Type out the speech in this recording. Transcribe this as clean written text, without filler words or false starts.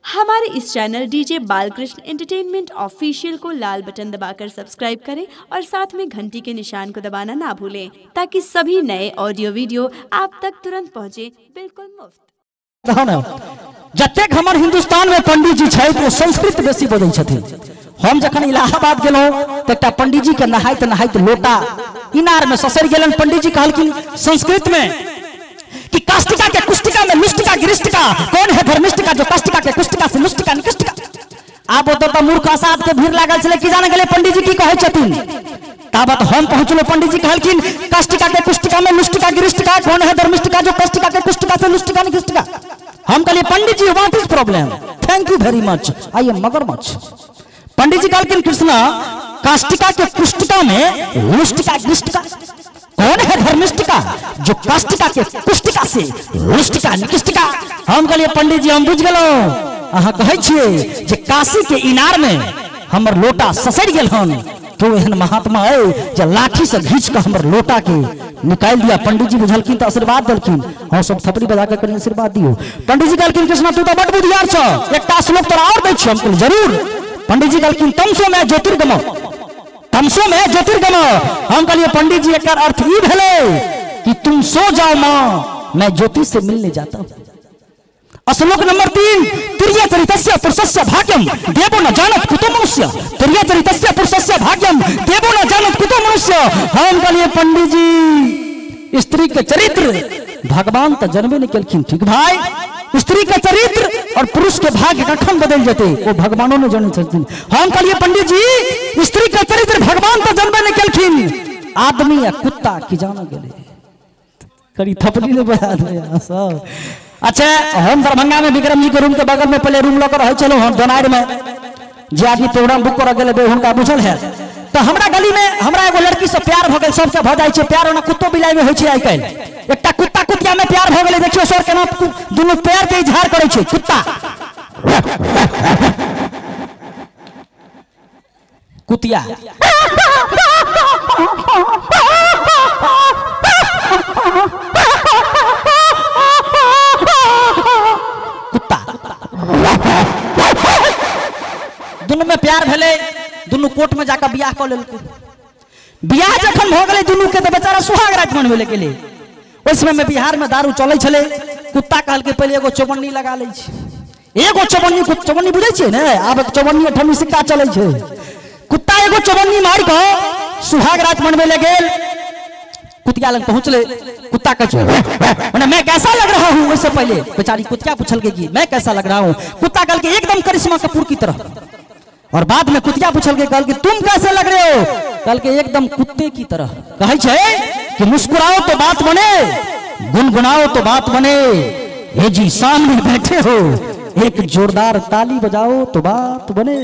हमारे इस channel DJ Balkrishna entertainment official को लाल बटन दबाकर सब्सक्राइब करें और साथ में घंटी के निशान को दबाना ना भूलें ताकि सभी नए ऑडियो वीडियो आप तक तुरंत पहुंचे, बिल्कुल मुफ्त। जतेक हमर हिंदुस्तान में पंडित जी छै तो संस्कृत बेसी बजै छथिन। हम जखन इलाहाबाद गेलहुं त एकटा पंडित जी के नहाइत लोटा इनार में ससर गेलन। पंडित जी कहलखिन संस्कृत में कि काष्टिका के कुष्टिका में मिष्टिका गिरिष्टिका कौन है धर्मिष्टिका जो काष्टिका के कुष्टिका से मिष्टिका निकृष्टिका। आब ओतऽ मूर्ख असाद के भीड़ लागल छले कि जाने गेले पंडित जी की कहै छथिन। ताबत हम पहुंचलो, पंडित जी कहलखिन काष्टिका के कुष्टिका में मिष्टिका गिरिष्टिका कौन है धर्मिष्टिका जो काष्टिका के कुष्टिका से मिष्टिका निकृष्टिका। हम कहलिए Pandit ji what is problem, thank you very much, I am मगरमच्छ। पंडित जी कहलखिन कृष्णा काष्टिका के कुष्टिका में मिष्टिका गिरिष्टिका कौन है धर्मिष्टिका जो काष्टिका के कुष्टिका से मिष्टिका निकृष्टिका। हम कहलिए पंडित जी हम बुझ गेलहुं, अहाँ कहै छियै जे काशी के इनार में हमर लोटा ससरि गेल हन तो एहन महात्मा है जे लाठी से घींच के हमर लोटा के निकाल दिया। पंडित जी बुझलखिन तो आशीर्वाद देलखिन, हम सब थपड़ी बजा के कनी आशीर्वाद दियो। पंडित जी कहलखिन कृष्णा तू तो बड़ बुधियार छ, एकटा श्लोक तोरा और दै छी। हम कहलिए जरूर। पंडित जी कहलखिन तमसो में ज्योतिर्गम, तमसो में ज्योतिर्गम। हम कहलिए पंडित जी एकर अर्थ ई भेलै कि तुम सो जाओ मां, मैं ज्योति से मिलने जाता हूं। श्लोक नंबर 3 तुर्य चरितस्य पुरुषस्य भाग्यम देवो न जानत कुतो मनुष्य, तुर्य चरितस्य पुरुषस्य भाग्यम देवो न जानत कुतो मनुष्य। हम कहलिए पंडित जी स्त्री के चरित्र भगवान तो जन्मे नहीं केलखिन, ठीक भाई, स्त्री के चरित्र और पुरुष के भाग्य कखन बदल जेते वो भगवानों ने जाने छथिन। हम कहलिए पंडित जी स्त्री के चरित्र भगवान तो जन्मे नहीं केलखिन, आदमी या कुत्ता की जाना गेले करी थपड़ी ने बजा दिया सब। अच्छा हम दरभंगा में विक्रम जी के रूम के बगल में पहले रूम लेकर रहे चलो हम दोनार में जे आदमी प्रोग्राम बुक कर गेले हुनका बुझल है। तो हमरा गली में हमरा एगो लड़की से प्यार भ गेल, सबसे भ जाय छै प्यार, ओना कुत्तो बिलाई में होय छै आइ काल्हि। एकटा कुत्ता कुतिया में प्यार भ गेले, देखियो सर केना दुनु प्यार के इजहार करै छै। कुत्ता कुतिया दुनू में प्यार भेले, दुनू कोर्ट में जाकर बियाह कर लेलकै। बियाह जखन भ गेलै दुनू के तो बेचारा सुहाग रात मनबे के लिए उस समय में बिहार में दारू चलै छले। कुत्ता कहलकै पहले एगो चौबन्नी लगा लै छी, एगो चौबन्नी बुझै छियै ने, आब चौबन्नी 8 सिक्का चलै छै। कुत्ता एगो चौबन्नी मार के सुहाग रात मनबे ले गेल। कुतिया लग पहुंचले, कुत्ता कहै मैं कैसा लग रहा हूं। उससे पहले बेचारी कुतिया पूछल के कि मैं कैसा लग रहा हूं। कुत्ता कहल के एकदम करिश्मा कपूर की तरह। और बाद में कुतिया पूछल के कहल कि तुम कैसे लग रहे हो, कहल के एकदम कुत्ते की तरह। कहै छै कि मुस्कुराओ तो बात बने, गुनगुनाओ तो बात बने, हे जी सामने बैठे हो एक जोरदार ताली बजाओ तो बात बने।